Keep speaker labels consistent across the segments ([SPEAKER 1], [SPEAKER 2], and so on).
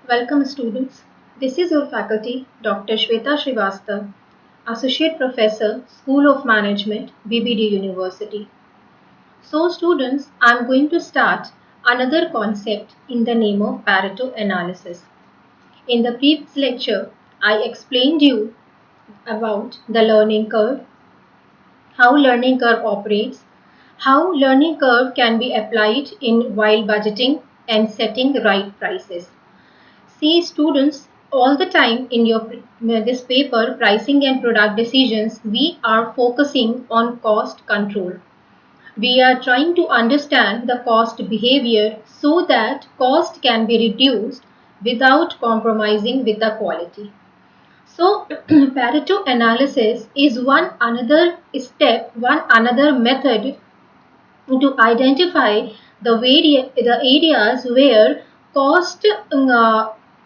[SPEAKER 1] Welcome students. This is your faculty, Dr. Shweta Srivastav, Associate Professor, School of Management, BBD University. So students, I am going to start another concept in the name of Pareto analysis. In the previous lecture, I explained you about the learning curve, how learning curve operates, how learning curve can be applied in while budgeting and setting right prices. See students, all the time in your this paper pricing and product decisions, we are focusing on cost control. We are trying to understand the cost behavior so that cost can be reduced without compromising with the quality. So Pareto analysis is one another step, one another method to identify the areas where cost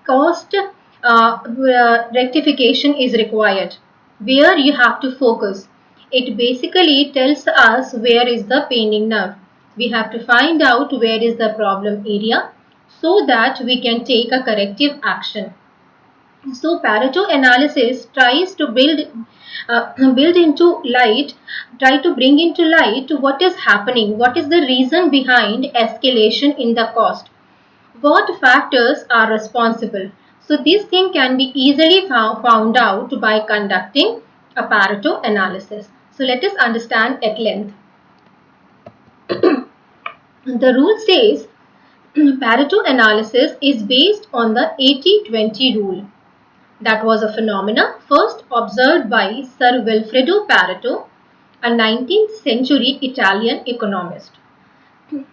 [SPEAKER 1] cost rectification is required, where you have to focus. It basically tells us where is the paining nerve. We have to find out where is the problem area so that we can take a corrective action. So Pareto analysis tries to build into light, try to bring into light what is happening, what is the reason behind escalation in the cost, what factors are responsible. So this thing can be easily found out by conducting a Pareto analysis. So let us understand at length. The rule says Pareto analysis is based on the 80-20 rule. That was a phenomena first observed by Sir Wilfredo Pareto, a 19th century Italian economist.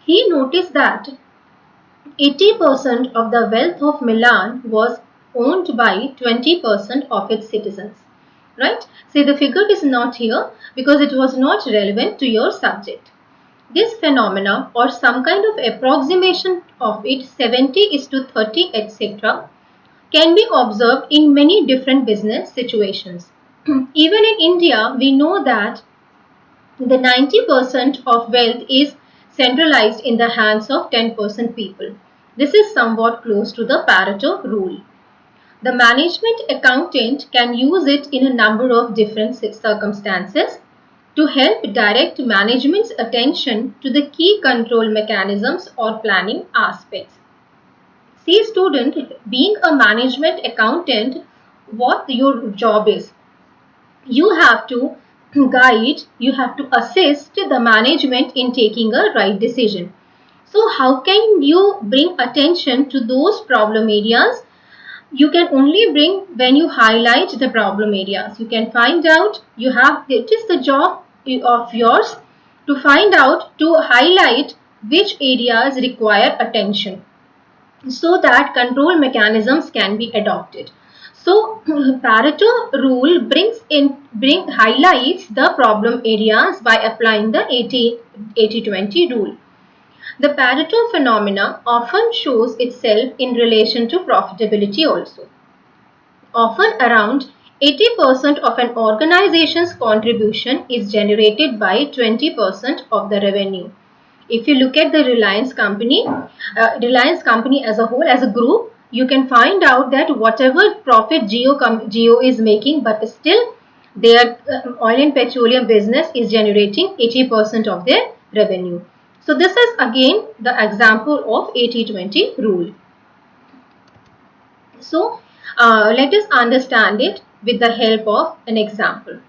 [SPEAKER 1] He noticed that 80% of the wealth of Milan was owned by 20% of its citizens. Right? See, the figure is not here because it was not relevant to your subject. This phenomena or some kind of approximation of it 70:30 etc. can be observed in many different business situations. Even in India, we know that the 90% of wealth is centralized in the hands of 10% people. This is somewhat close to the Pareto rule. The management accountant can use it in a number of different circumstances to help direct management's attention to the key control mechanisms or planning aspects. See student, being a management accountant, what your job is, you have to guide, you have to assist the management in taking a right decision. So how can you bring attention to those problem areas? You can only bring when you highlight the problem areas. You can find out, it is the job of yours to find out, to highlight which areas require attention so that control mechanisms can be adopted. So Pareto rule highlights the problem areas by applying the 80-20 rule. The Pareto phenomena often shows itself in relation to profitability also. Often around 80% of an organization's contribution is generated by 20% of the revenue. If you look at the Reliance company as a whole, as a group, you can find out that whatever profit Jio is making, but still their oil and petroleum business is generating 80% of their revenue. So this is again the example of 80-20 rule. So let us understand it with the help of an example.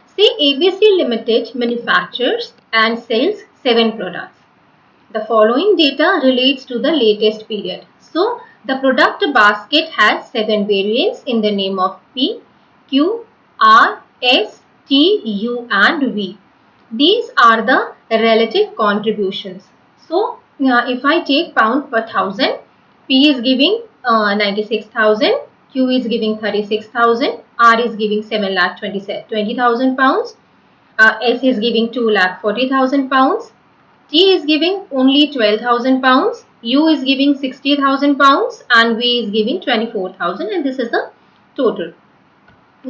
[SPEAKER 1] Say ABC Limited manufactures and sells 7 products. The following data relates to the latest period. So the product basket has 7 variants in the name of P, Q, R, S, T, U and V. These are the relative contributions. So if I take pound per thousand, P is giving 96,000, Q is giving 36,000, R is giving 7,20,000 pounds, S is giving 2,40,000 pounds, T is giving only 12,000 pounds, U is giving 60,000 pounds and V is giving 24,000, and this is the total.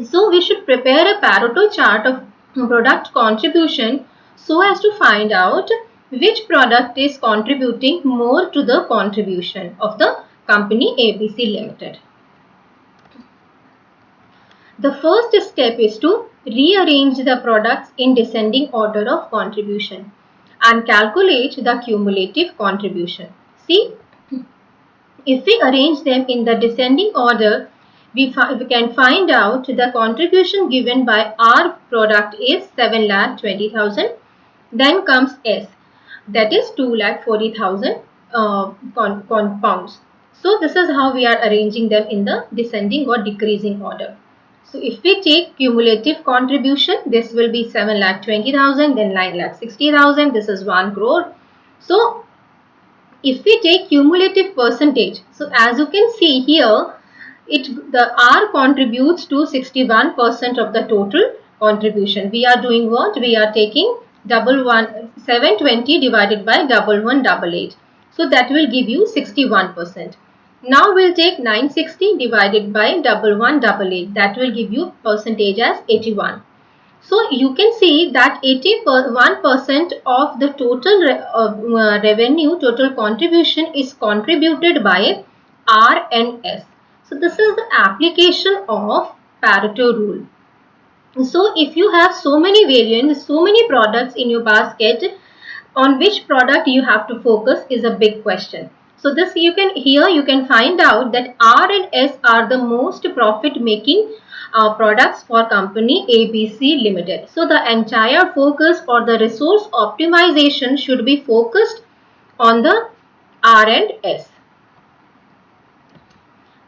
[SPEAKER 1] So we should prepare a Pareto chart of product contribution so as to find out which product is contributing more to the contribution of the company ABC Limited. The first step is to rearrange the products in descending order of contribution and calculate the cumulative contribution. See, if we arrange them in the descending order, we can find out the contribution given by our product is 7,20,000. Then comes S, that is 2,40,000 pounds. So this is how we are arranging them in the descending or decreasing order. So if we take cumulative contribution, this will be 7,20,000, then 9,60,000. This is 1 crore. So if we take cumulative percentage, so as you can see here, the R contributes to 61% of the total contribution. We are doing what? We are taking 720 divided by 1188. So that will give you 61%. Now we'll take 960 divided by 1188. That will give you percentage as 81. So you can see that 81% of the total revenue, total contribution is contributed by R and S. So this is the application of Pareto rule. So if you have so many variants, so many products in your basket, on which product you have to focus is a big question. So this you can find out that R and S are the most profit making products for company ABC Limited. So the entire focus or the resource optimization should be focused on the R and S.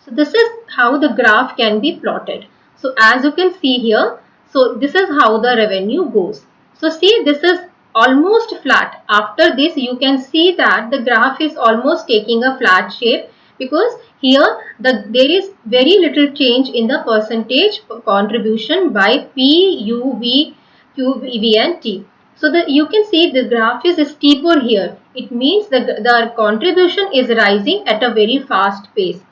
[SPEAKER 1] So this is how the graph can be plotted. So as you can see here, so this is how the revenue goes. So see, this is almost flat. After this, you can see that the graph is almost taking a flat shape, because here there is very little change in the percentage contribution by P, U, V, Q, V and T. So you can see the graph is steeper here. It means that the contribution is rising at a very fast pace.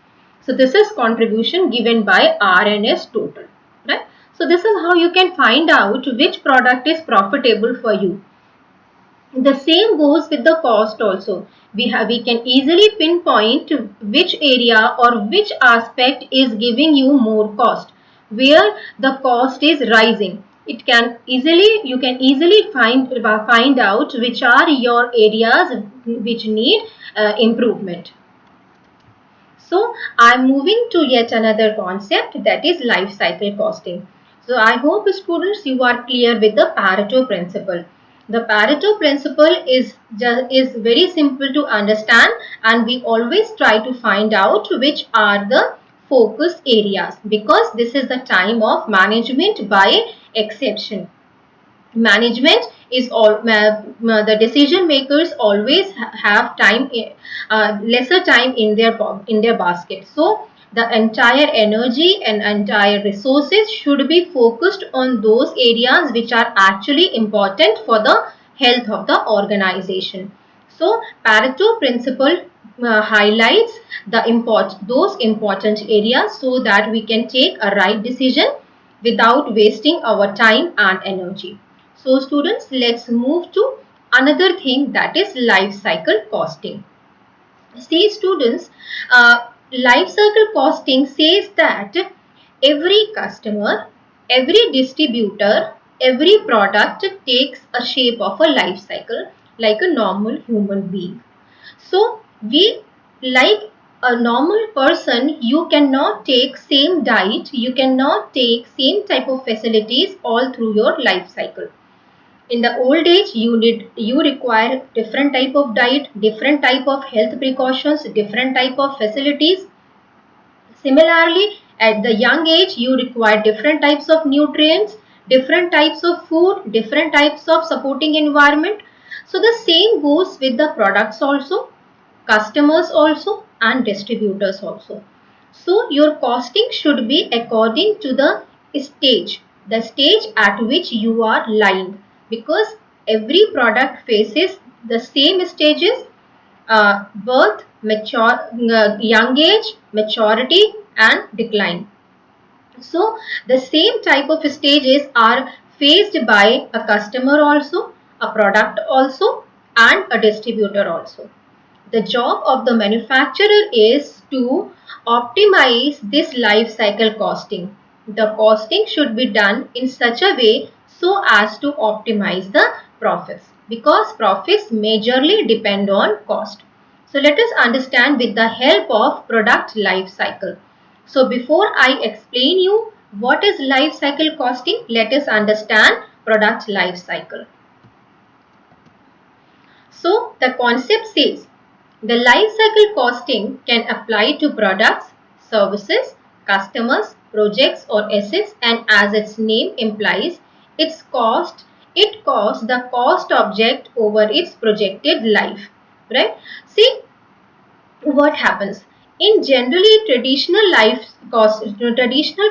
[SPEAKER 1] So this is contribution given by R and S total, right? So this is how you can find out which product is profitable for you. The same goes with the cost also. We can easily pinpoint which area or which aspect is giving you more cost, where the cost is rising. You can easily find out which are your areas which need improvement. So I am moving to yet another concept, that is life cycle costing. So I hope students you are clear with the Pareto principle. The Pareto principle is very simple to understand, and we always try to find out which are the focus areas, because this is the time of management by exception. Management is the decision makers always have time, lesser time in their basket. So the entire energy and entire resources should be focused on those areas which are actually important for the health of the organization. So Pareto principle highlights those important areas so that we can take a right decision without wasting our time and energy. So students, let's move to another thing, that is life cycle costing. See students, life cycle costing says that every customer, every distributor, every product takes a shape of a life cycle like a normal human being. So like a normal person, you cannot take same diet, you cannot take same type of facilities all through your life cycle. In the old age, you require different type of diet, different type of health precautions, different type of facilities. Similarly, at the young age, you require different types of nutrients, different types of food, different types of supporting environment. So the same goes with the products also, customers also, and distributors also. So your costing should be according to the stage at which you are lying, because every product faces the same stages: birth, young age, maturity and decline. So the same type of stages are faced by a customer also, a product also, and a distributor also. The job of the manufacturer is to optimize this life cycle costing. The costing should be done in such a way so as to optimize the profits, because profits majorly depend on cost. So let us understand with the help of product life cycle. So before I explain you what is life cycle costing, let us understand product life cycle. So the concept says the life cycle costing can apply to products, services, customers, projects or assets, and as its name implies, it costs the cost object over its projected life, right? See what happens in generally traditional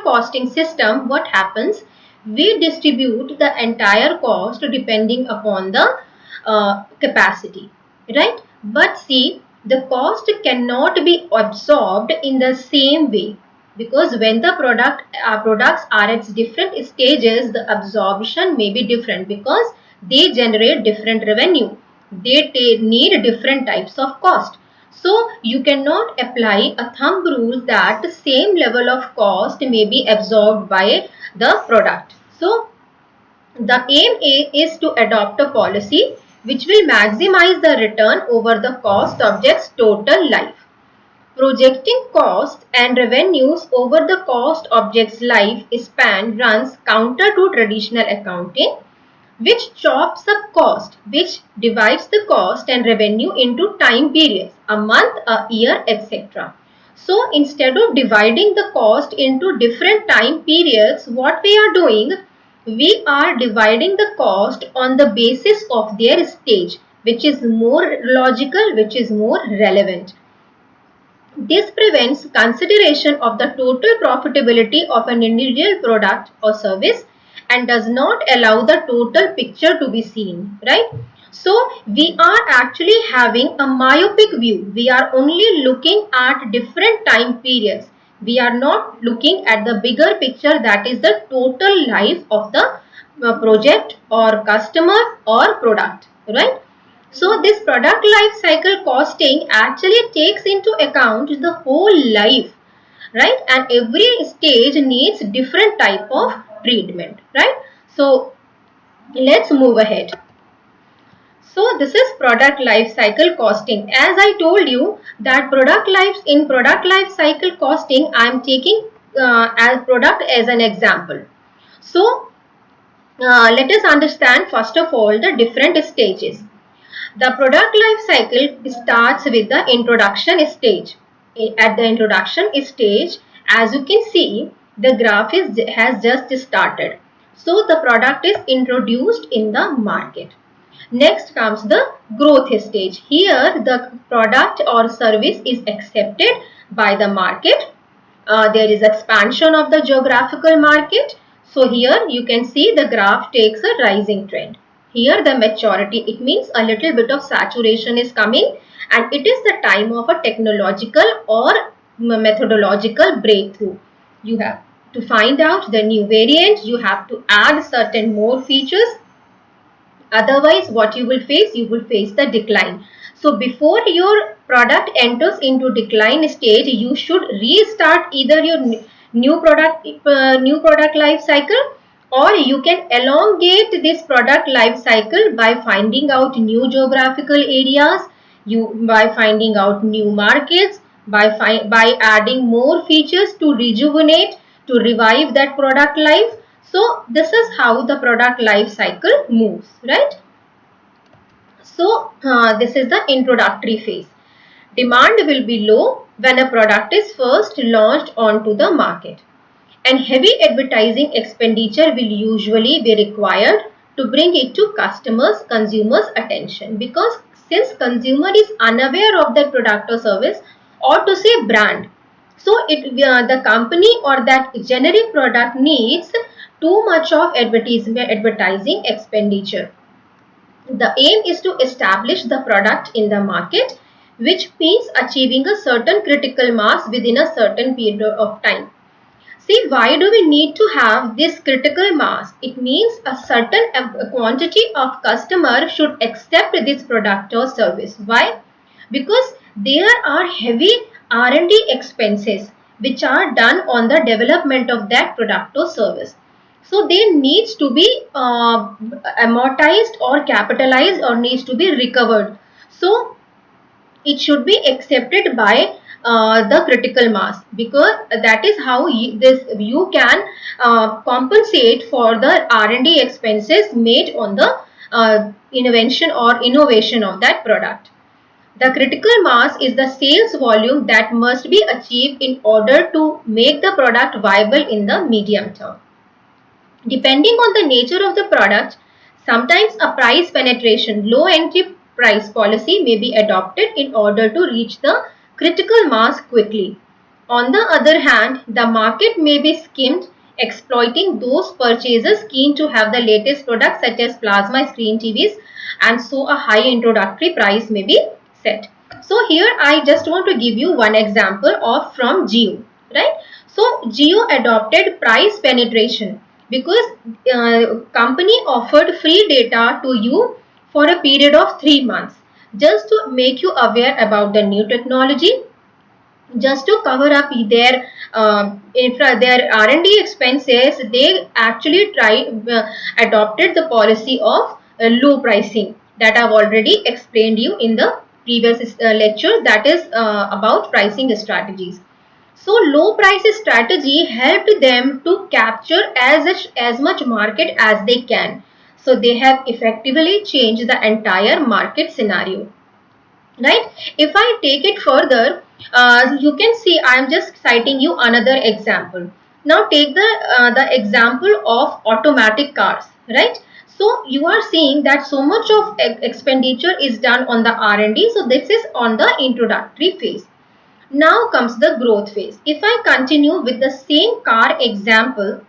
[SPEAKER 1] costing system. What happens, we distribute the entire cost depending upon the capacity, right? But see, the cost cannot be absorbed in the same way, because when the products are at different stages, the absorption may be different because they generate different revenue. They need different types of cost. So you cannot apply a thumb rule that the same level of cost may be absorbed by the product. So the aim is to adopt a policy which will maximize the return over the cost object's total life. Projecting costs and revenues over the cost object's life span runs counter to traditional accounting, which chops up cost, which divides the cost and revenue into time periods, a month, a year, etc. So instead of dividing the cost into different time periods, what we are doing, we are dividing the cost on the basis of their stage, which is more logical, which is more relevant. This prevents consideration of the total profitability of an individual product or service and does not allow the total picture to be seen, right? So we are actually having a myopic view. We are only looking at different time periods. We are not looking at the bigger picture, that is the total life of the project or customer or product, right? So this product life cycle costing actually takes into account the whole life, right? And every stage needs different type of treatment, right? So let's move ahead. So this is product life cycle costing. As I told you that product life cycle costing, I am taking as product as an example. So let us understand first of all the different stages. The product life cycle starts with the introduction stage. At the introduction stage, as you can see, the graph has just started. So the product is introduced in the market. Next comes the growth stage. Here the product or service is accepted by the market. There is expansion of the geographical market. So here you can see the graph takes a rising trend. Here the maturity, it means a little bit of saturation is coming, and it is the time of a technological or methodological breakthrough. You have to find out the new variant, you have to add certain more features. Otherwise, what you will face the decline. So before your product enters into decline stage, you should restart either your new product life cycle, or you can elongate this product life cycle by finding out new geographical areas, by finding out new markets, by adding more features to rejuvenate, to revive that product life. So this is how the product life cycle moves, right? So this is the introductory phase. Demand will be low when a product is first launched onto the market, and heavy advertising expenditure will usually be required to bring it to consumers' attention, because since consumer is unaware of that product or service, or to say brand, so the company or that generic product needs too much of advertising expenditure. The aim is to establish the product in the market, which means achieving a certain critical mass within a certain period of time. See, why do we need to have this critical mass? It means a certain quantity of customers should accept this product or service. Why? Because there are heavy R&D expenses which are done on the development of that product or service. So they needs to be amortized or capitalized or needs to be recovered. So it should be accepted by the critical mass, because that is how you can compensate for the R&D expenses made on the invention or innovation of that product. The critical mass is the sales volume that must be achieved in order to make the product viable in the medium term. Depending on the nature of the product, sometimes a price penetration, low entry price policy may be adopted in order to reach the critical mass quickly. On the other hand, the market may be skimmed, exploiting those purchasers keen to have the latest products such as plasma screen TVs, and so a high introductory price may be set. So here I just want to give you one example of from Jio, right? So Jio adopted price penetration because company offered free data to you for a period of 3 months just to make you aware about the new technology, just to cover up their R&D expenses. They actually adopted the policy of low pricing that I've already explained you in the previous lecture, that is about pricing strategies. So low price strategy helped them to capture as much market as they can. So they have effectively changed the entire market scenario, right? If I take it further, you can see I am just citing you another example. Now take the example of automatic cars, right? So you are seeing that so much of expenditure is done on the R&D. So this is on the introductory phase. Now comes the growth phase. If I continue with the same car example,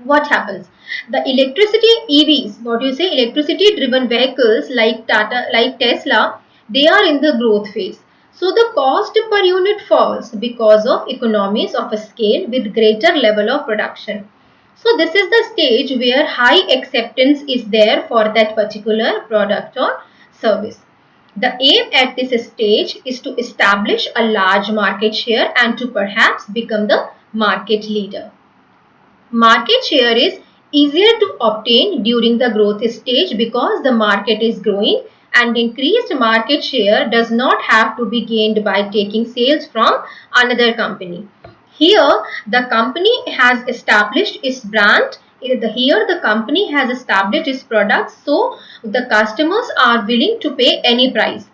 [SPEAKER 1] what happens? The electricity EVs, what you say, electricity driven vehicles like Tata, like Tesla, they are in the growth phase. So the cost per unit falls because of economies of a scale with greater level of production. So this is the stage where high acceptance is there for that particular product or service. The aim at this stage is to establish a large market share and to perhaps become the market leader. Market share is easier to obtain during the growth stage because the market is growing, and increased market share does not have to be gained by taking sales from another company. Here the company has established its brand. Here the company has established its products, so the customers are willing to pay any price.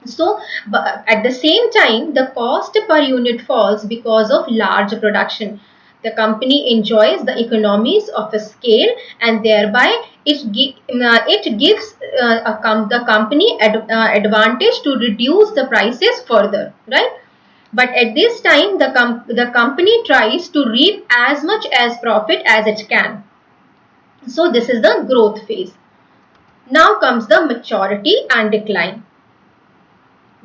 [SPEAKER 1] So at the same time, the cost per unit falls because of large production. The company enjoys the economies of a scale, and thereby it gives the company advantage to reduce the prices further, right? But at this time, the company tries to reap as much as profit as it can. So this is the growth phase. Now comes the maturity and decline.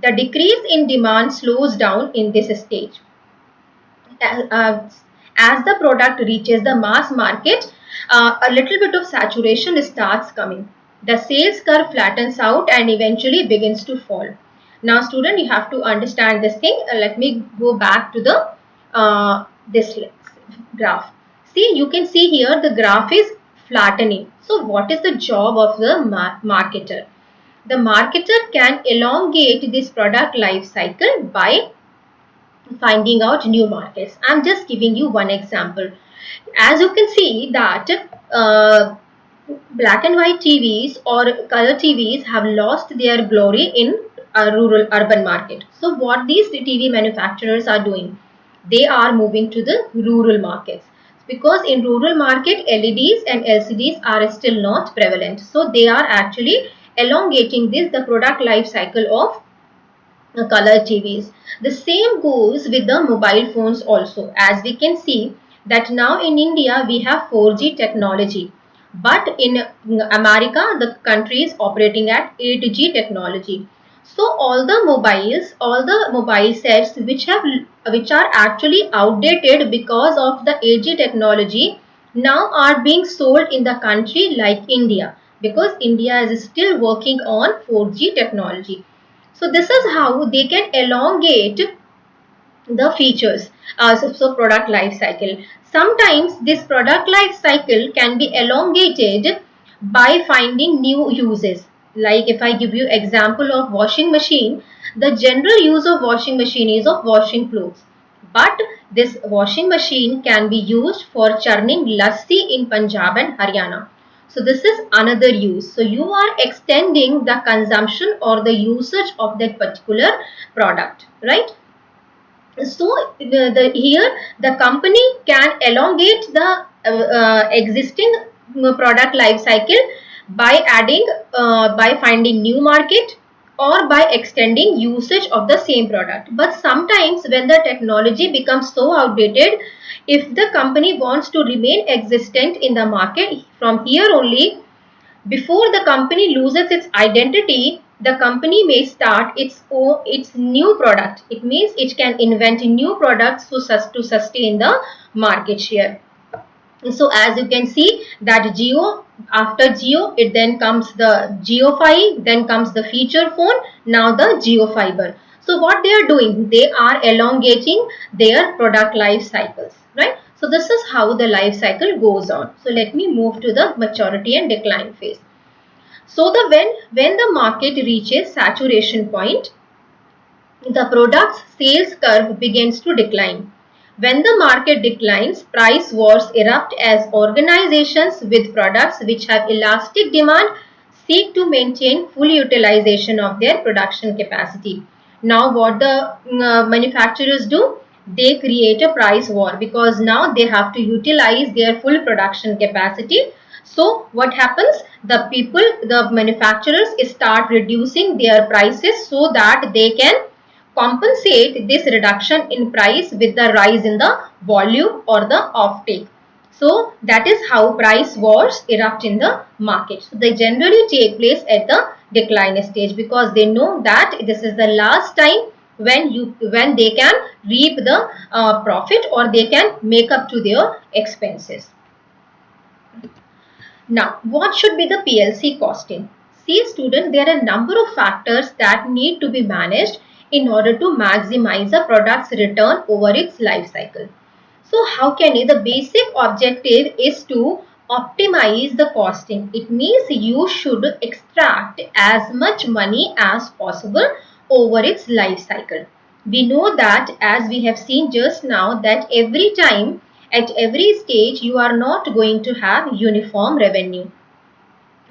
[SPEAKER 1] The decrease in demand slows down in this stage. As the product reaches the mass market, a little bit of saturation starts coming. The sales curve flattens out and eventually begins to fall. Now, student, you have to understand this thing. Let me go back to the this graph. See, you can see here the graph is flattening. So, what is the job of the marketer? The marketer can elongate this product life cycle by finding out new markets. I'm just giving you one example. As you can see that black and white TVs or color TVs have lost their glory in a rural urban market. So what these TV manufacturers are doing, they are moving to the rural markets, because in rural market LEDs and LCDs are still not prevalent. So they are actually elongating the product life cycle of color TVs. The same goes with the mobile phones also. As we can see that now in India we have 4G technology, but in America the country is operating at 8G technology. So all the mobile sets which are actually outdated because of the 8G technology now are being sold in the country like India, because India is still working on 4G technology. So this is how they can elongate the features. So product life cycle. Sometimes this product life cycle can be elongated by finding new uses. Like if I give you example of washing machine, the general use of washing machine is of washing clothes. But this washing machine can be used for churning lassi in Punjab and Haryana. So this is another use. So you are extending the consumption or the usage of that particular product, right? So here the company can elongate the existing product life cycle by adding by finding new market or by extending usage of the same product. But sometimes when the technology becomes so outdated, if the company wants to remain existent in the market, from here only, before the company loses its identity, the company may start its new product. It means it can invent new products to sustain the market share. So as you can see that Jio, after Jio, it then comes the JioFi, then comes the feature phone, now the JioFiber. So what they are doing, they are elongating their product life cycles, right? So this is how the life cycle goes on. So let me move to the maturity and decline phase. So the when the market reaches saturation point, the product's sales curve begins to decline. When the market declines, price wars erupt as organizations with products which have elastic demand seek to maintain full utilization of their production capacity. Now what the manufacturers do? They create a price war because now they have to utilize their full production capacity. So what happens? The manufacturers start reducing their prices so that they can compensate this reduction in price with the rise in the volume or the offtake. So that is how price wars erupt in the market. So they generally take place at the decline stage because they know that this is the last time when they can reap the profit or they can make up to their expenses. Now, what should be the PLC costing? See students, there are a number of factors that need to be managed in order to maximize a product's return over its life cycle. So how can you? The basic objective is to optimize the costing. It means you should extract as much money as possible over its life cycle. We know that as we have seen just now that every time at every stage you are not going to have uniform revenue.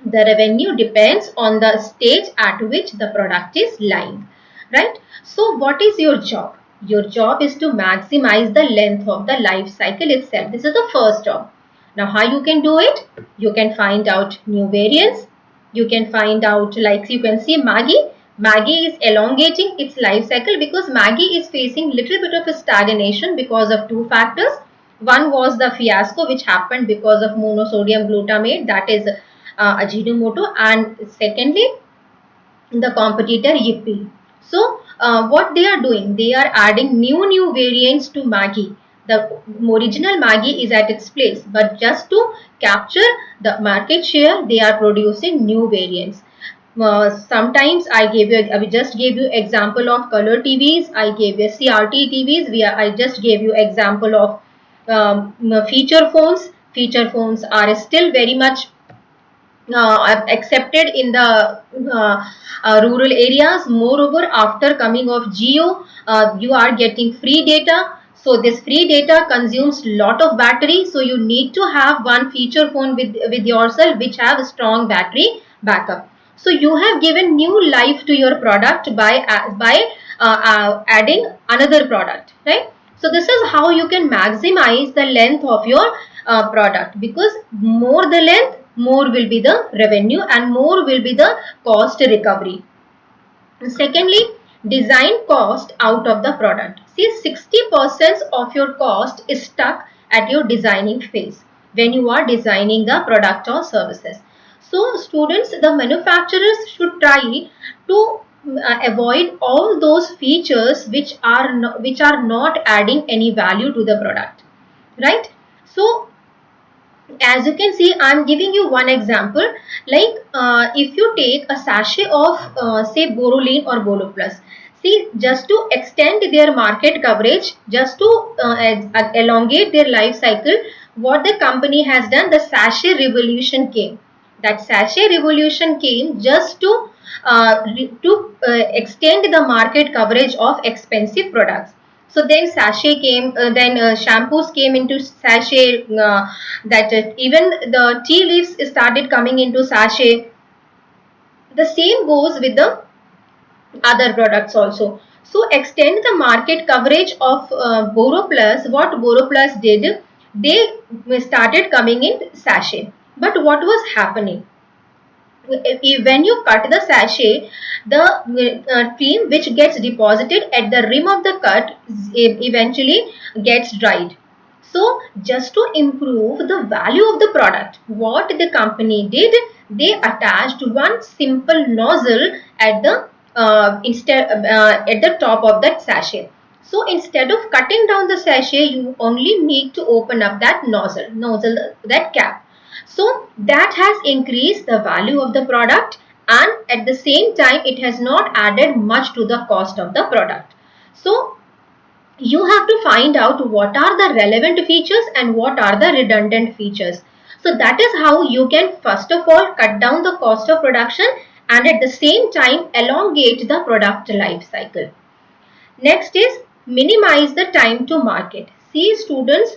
[SPEAKER 1] The revenue depends on the stage at which the product is lying, right? So what is your job? Your job is to maximize the length of the life cycle itself. This is the first job. Now how you can do it? You can find out new variants. You can find out, like you can see Maggi. Maggi is elongating its life cycle because Maggi is facing little bit of a stagnation because of two factors. One was the fiasco which happened because of monosodium glutamate, that is Ajinomoto, and secondly the competitor Yippee. So what they are doing, they are adding new variants to Maggi. The original Maggi is at its place, but just to capture the market share, they are producing new variants. Sometimes I just gave you example of color TVs. I gave you CRT TVs. I just gave you example of feature phones. Feature phones are still very much accepted in the rural areas. Moreover, after coming of Jio, you are getting free data. So this free data consumes lot of battery. So you need to have one feature phone with yourself which have a strong battery backup. So you have given new life to your product by adding another product, right? So this is how you can maximize the length of your product, because more the length, more will be the revenue and more will be the cost recovery. Secondly, design cost out of the product. See, 60% of your cost is stuck at your designing phase when you are designing the product or services. So students, the manufacturers should try to avoid all those features which are not adding any value to the product, right? So as you can see, I'm giving you one example. Like if you take a sachet of say Boroline or Bolo Plus, See, just to extend their market coverage, just to elongate their life cycle, what the company has done, the sachet revolution came. That sachet revolution came just to extend the market coverage of expensive products. So then sachet came, then shampoos came into sachet, that even the tea leaves started coming into sachet. The same goes with the other products also. So extend the market coverage of BoroPlus. What BoroPlus did, they started coming in sachet. But what was happening? When you cut the sachet, the cream which gets deposited at the rim of the cut eventually gets dried. So just to improve the value of the product, what the company did, they attached one simple nozzle at the at the top of that sachet. So instead of cutting down the sachet, you only need to open up that nozzle, that cap. So that has increased the value of the product, and at the same time it has not added much to the cost of the product. So you have to find out what are the relevant features and what are the redundant features. So that is how you can first of all cut down the cost of production and at the same time elongate the product life cycle. Next is minimize the time to market. See students,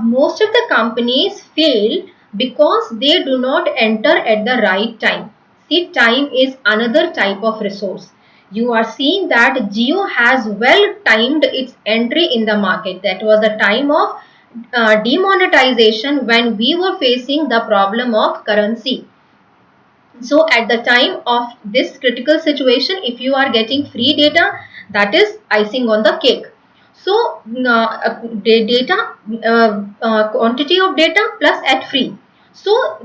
[SPEAKER 1] most of the companies fail because they do not enter at the right time. See, time is another type of resource. You are seeing that Jio has well timed its entry in the market. That was the time of demonetization when we were facing the problem of currency. So at the time of this critical situation, if you are getting free data, that is icing on the cake. So quantity of data plus at free. So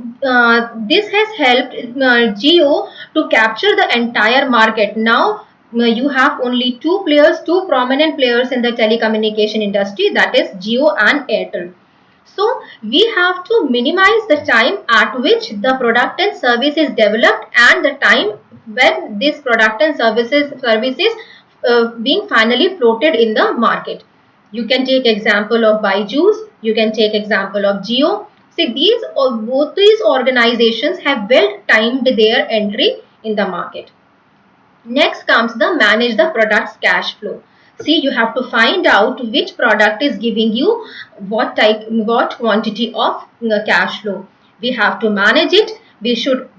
[SPEAKER 1] this has helped Jio to capture the entire market. Now you have only two players, two prominent players in the telecommunication industry, that is Jio and Airtel. So we have to minimize the time at which the product and service is developed and the time when this product and services being finally floated in the market. You can take example of Byju's, you can take example of Jio. See, both these organizations have well timed their entry in the market. Next comes the manage the product's cash flow. See, you have to find out which product is giving you what quantity of cash flow. We have to manage it. We should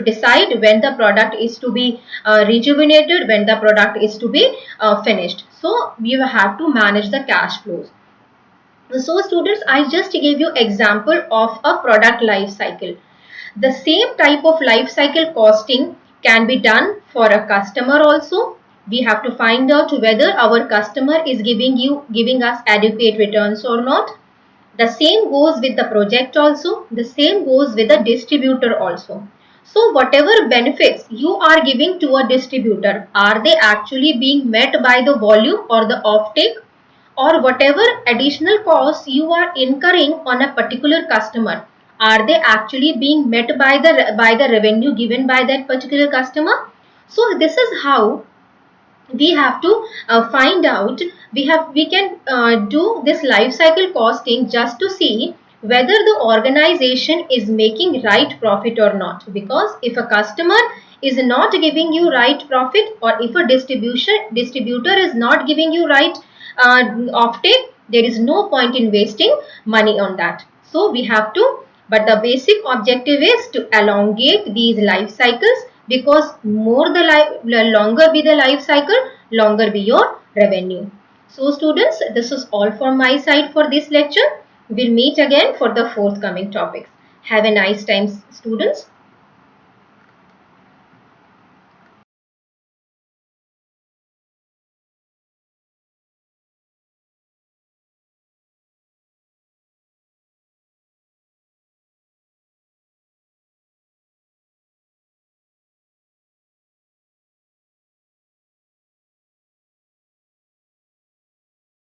[SPEAKER 1] decide when the product is to be rejuvenated, when the product is to be finished. So we have to manage the cash flows. So students, I just gave you example of a product life cycle. The same type of life cycle costing can be done for a customer also. We have to find out whether our customer is giving us adequate returns or not. The same goes with the project also. The same goes with the distributor also. So whatever benefits you are giving to a distributor, are they actually being met by the volume or the offtake? Or whatever additional costs you are incurring on a particular customer, are they actually being met by the revenue given by that particular customer? So this is how we have to find out. We can do this life cycle costing just to see whether the organization is making right profit or not. Because if a customer is not giving you right profit, or if a distributor is not giving you right offtake, there is no point in wasting money on that. So we have to, but the basic objective is to elongate these life cycles, because longer be the life cycle, longer be your revenue. So students, this is all from my side for this lecture. We'll meet again for the forthcoming topics. Have a nice time, students.